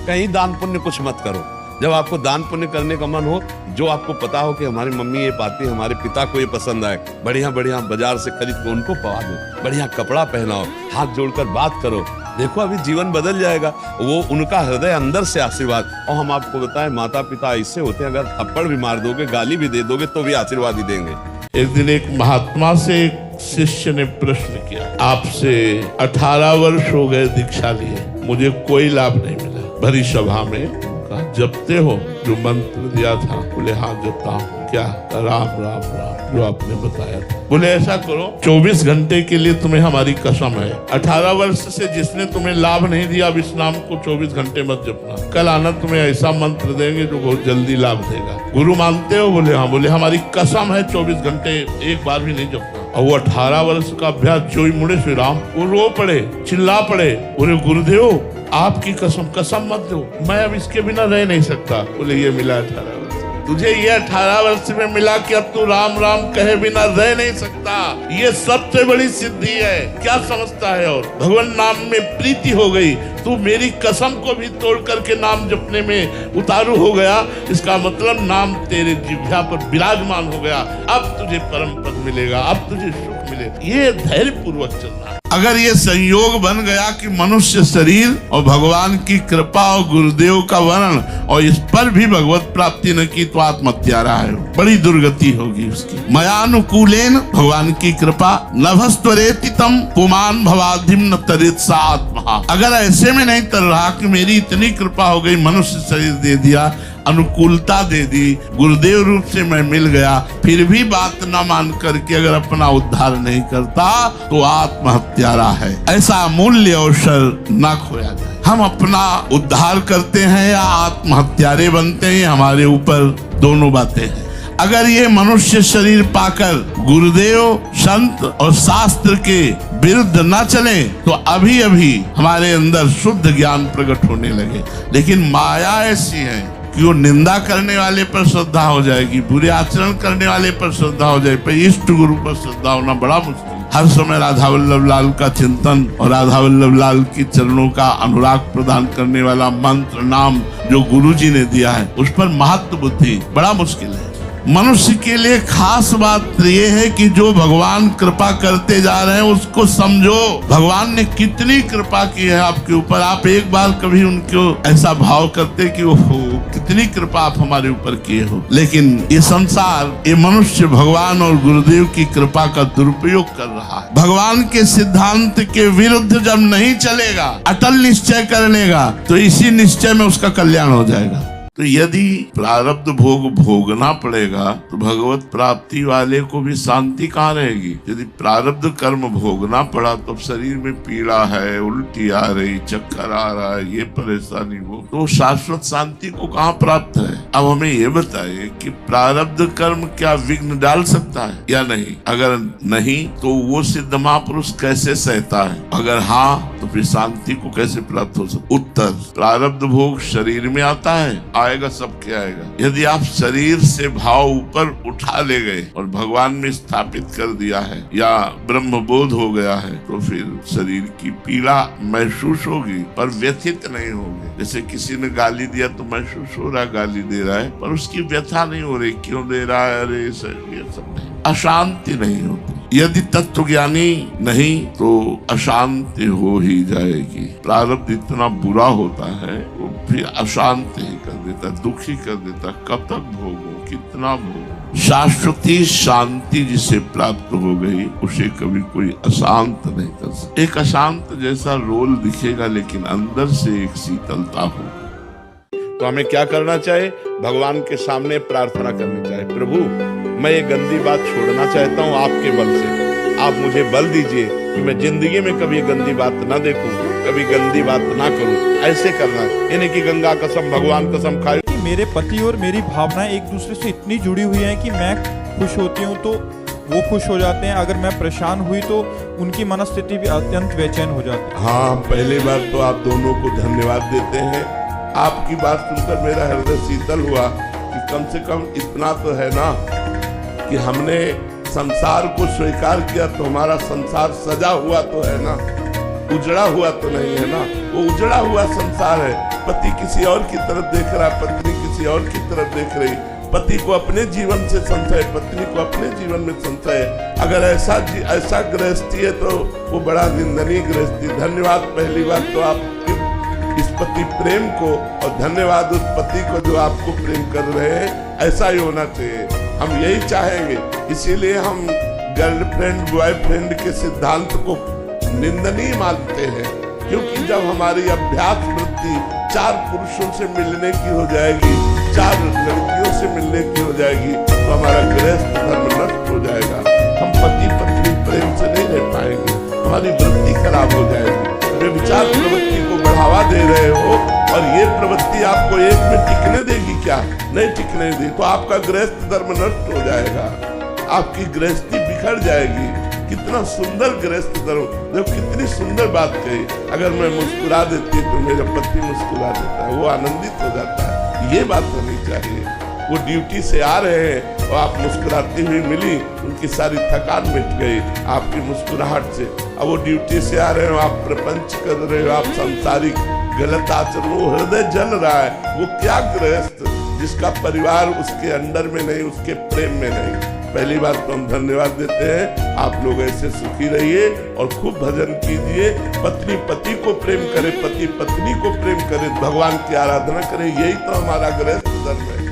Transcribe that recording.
कहीं दान पुण्य कुछ मत करो। जब आपको दान पुण्य करने का मन हो, जो आपको पता हो कि हमारी मम्मी ये पाती है, हमारे पिता को ये पसंद आए, बढ़िया बढ़िया बाजार से खरीद के उनको पवा दो, बढ़िया कपड़ा पहनाओ, हाथ जोड़कर बात करो। देखो अभी जीवन बदल जाएगा। वो उनका हृदय अंदर से आशीर्वाद। और हम आपको बताएं, माता पिता ऐसे होते हैं, अगर थप्पड़ भी मार दोगे, गाली भी दे दोगे, तो भी आशीर्वाद ही देंगे। एक दिन एक महात्मा से एक शिष्य ने प्रश्न किया, आपसे 18 वर्ष हो गए दीक्षा लिए, मुझे कोई लाभ नहीं मिला। भरी सभा में कहा, जपते हो जो मंत्र दिया था? बोले हाँ जपता हूँ। क्या? राम राम राम, जो आपने बताया था। बोले ऐसा करो, 24 घंटे के लिए तुम्हें हमारी कसम है, 18 वर्ष से जिसने तुम्हें लाभ नहीं दिया, अब इस नाम को 24 घंटे मत जपना। कल आना, तुम्हें ऐसा मंत्र देंगे जो बहुत जल्दी लाभ देगा। गुरु मानते हो? बोले हाँ। बोले हमारी कसम है 24 घंटे एक बार भी नहीं जपना। और वो 18 वर्ष का अभ्यास जो मुड़े श्री राम, वो रो पड़े, चिल्ला पड़े, बोले गुरुदेव आपकी कसम, कसम मत दो, मैं अब इसके बिना रह नहीं सकता। बोले ये मिला 18 वर्ष, तुझे ये 18 वर्ष में मिला कि अब तू राम राम कहे बिना रह नहीं सकता। ये सबसे बड़ी सिद्धि है। क्या समझता है? और भगवान नाम में प्रीति हो गई, तू मेरी कसम को भी तोड़ करके नाम जपने में उतारू हो गया। इसका मतलब नाम तेरे जिह्वा पर विराजमान हो गया। अब तुझे परम पद मिलेगा, अब तुझे सुख मिलेगा। ये धैर्य पूर्वक चलना। अगर ये संयोग बन गया कि मनुष्य शरीर और भगवान की कृपा और गुरुदेव का वर्ण, और इस पर भी भगवत प्राप्ति न की, तो आत्महत्या रहा है, बड़ी दुर्गति होगी उसकी। मयानुकूलेन, भगवान की कृपा, नभस्त्वरेति तम पुमान भवाधिम न तरित सा आत्मा। अगर ऐसे में नहीं तर रहा कि मेरी इतनी कृपा हो गई, मनुष्य शरीर दे दिया, अनुकूलता दे दी, गुरुदेव रूप से मैं मिल गया, फिर भी बात न मान करके अगर अपना उद्धार नहीं करता, तो आत्महत्यारा है। ऐसा अमूल्य अवसर न खोया जाए। हम अपना उद्धार करते हैं या आत्महत्यारे बनते हैं, हमारे ऊपर दोनों बातें हैं। अगर ये मनुष्य शरीर पाकर गुरुदेव, संत और शास्त्र के विरुद्ध न चले, तो अभी अभी हमारे अंदर शुद्ध ज्ञान प्रकट होने लगे। लेकिन माया ऐसी है कि वो निंदा करने वाले पर श्रद्धा हो जाएगी, बुरे आचरण करने वाले पर श्रद्धा हो जाएगी, पर इष्ट गुरु पर श्रद्धा होना बड़ा मुश्किल। हर समय राधा वल्लभ लाल का चिंतन और राधा वल्लभ लाल की चरणों का अनुराग प्रदान करने वाला मंत्र नाम जो गुरु जी ने दिया है, उस पर महत्व बुद्धि बड़ा मुश्किल है। मनुष्य के लिए खास बात ये है कि जो भगवान कृपा करते जा रहे हैं उसको समझो। भगवान ने कितनी कृपा की है आपके ऊपर। आप एक बार कभी उनको ऐसा भाव करते कि ओहो कितनी कृपा आप हमारे ऊपर किए हो। लेकिन ये संसार, ये मनुष्य भगवान और गुरुदेव की कृपा का दुरुपयोग कर रहा है। भगवान के सिद्धांत के विरुद्ध जब नहीं चलेगा, अटल निश्चय कर लेगा, तो इसी निश्चय में उसका कल्याण हो जाएगा। तो यदि प्रारब्ध भोग भोगना पड़ेगा, तो भगवत प्राप्ति वाले को भी शांति कहाँ रहेगी? यदि प्रारब्ध कर्म भोगना पड़ा, तो शरीर में पीड़ा है, उल्टी आ रही, चक्कर आ रहा है, ये परेशानी हो, तो शाश्वत शांति को कहाँ प्राप्त है? अब हमें ये बताइए कि प्रारब्ध कर्म क्या विघ्न डाल सकता है या नहीं? अगर नहीं, तो वो सिद्ध महापुरुष कैसे सहता है? अगर हाँ, तो फिर शांति को कैसे प्राप्त हो सकता? उत्तर, प्रारब्ध भोग शरीर में आता है, आएगा, सबके आएगा। यदि आप शरीर से भाव ऊपर उठा ले गए और भगवान में स्थापित कर दिया है, या ब्रह्म बोध हो गया है, तो फिर शरीर की पीड़ा महसूस होगी पर व्यथित नहीं होगी। जैसे किसी ने गाली दिया तो महसूस हो रहा है गाली दे रहा है, पर उसकी व्यथा नहीं हो रही, क्यों दे रहा है, अरे ये सब नहीं, अशांति नहीं होती। यदि तत्व ज्ञानी नहीं, तो अशांति हो ही जाएगी। प्रारब्ध इतना बुरा होता है, वो फिर अशांति ही कर देता, दुखी कर देता। कब तक भोगो, कितना भोगो? शाश्वती शांति जिसे प्राप्त हो गई, उसे कभी कोई अशांत नहीं कर सकता। एक अशांत जैसा रोल दिखेगा, लेकिन अंदर से एक शीतलता होगी। तो हमें क्या करना चाहिए? भगवान के सामने प्रार्थना करनी चाहिए, प्रभु मैं ये गंदी बात छोड़ना चाहता हूँ आपके बल से। आप मुझे बल दीजिए कि मैं जिंदगी में कभी गंदी बात ना देखूं, कभी गंदी बात ना करूं। ऐसे करना, यानी कि गंगा कसम भगवान कसम खाए। मेरे पति और मेरी भावनाएं एक दूसरे से इतनी जुड़ी हुई हैं कि मैं खुश होती हूँ तो वो खुश हो जाते हैं, अगर मैं परेशान हुई तो उनकी मनस्थिति भी अत्यंत बेचैन हो जाती है। हाँ, पहली बार तो आप दोनों को धन्यवाद देते हैं। आपकी बात सुनकर मेरा हृदय शीतल हुआ कि कम से कम इतना तो है ना कि हमने संसार को स्वीकार किया, तो हमारा संसार सजा हुआ तो है ना, उजड़ा हुआ तो नहीं है ना। वो उजड़ा हुआ संसार है, पति किसी और की तरफ देख रहा है, पत्नी किसी और की तरफ देख रही, पति को अपने जीवन से संशय, पत्नी को अपने जीवन में संशय। अगर ऐसा गृहस्थी है तो वो बड़ा निंदनीय गृहस्थी। धन्यवाद पहली बात तो आप इस पति प्रेम को, और धन्यवाद उस पति को जो आपको प्रेम कर रहे हैं। ऐसा ही होना चाहिए, हम यही चाहेंगे। इसीलिए हम गर्लफ्रेंड बॉयफ्रेंड के सिद्धांत को निंदनीय मानते हैं, क्योंकि जब हमारी अभ्यास वृत्ति 4 पुरुषों से मिलने की हो जाएगी, 4 लड़कियों से मिलने की हो जाएगी, तो हमारा गृहस्थ धर्म नष्ट हो जाएगा। हम पति पत्नी प्रेम से नहीं रह पाएंगे, हमारी वृत्ति खराब हो जाएगी। वे विचार प्रवृत्ति को बढ़ावा दे रहे हो, और ये प्रवृत्ति आपको एक में टिकने देगी क्या? नहीं टिकने दी तो आपका गृहस्थ धर्म नष्ट हो जाएगा, आपकी गृहस्थी बिखर जाएगी। कितना सुंदर गृहस्थ धर्म, जब कितनी सुंदर बात कही। अगर मैं मुस्कुरा देती तो मेरा पति मुस्कुरा देता है, वो आनंदित हो जाता है। ये बात होनी चाहिए। वो ड्यूटी से आ रहे हैं और आप मुस्कुराती हुई मिली, उनकी सारी थकान मिट गई आपकी मुस्कुराहट से। अब वो ड्यूटी से आ रहे हो, आप प्रपंच कर रहे हो, आप सांसारिक गलत आचरण, वो हृदय जल रहा है। वो क्या गृहस्थ जिसका परिवार उसके अंडर में नहीं, उसके प्रेम में नहीं। पहली बात तो हम धन्यवाद देते हैं, आप लोग ऐसे सुखी रहिए और खूब भजन कीजिए। पत्नी पति को प्रेम करे, पति पत्नी को प्रेम करे, भगवान की आराधना करे, यही तो हमारा गृहस्थ धर्म है।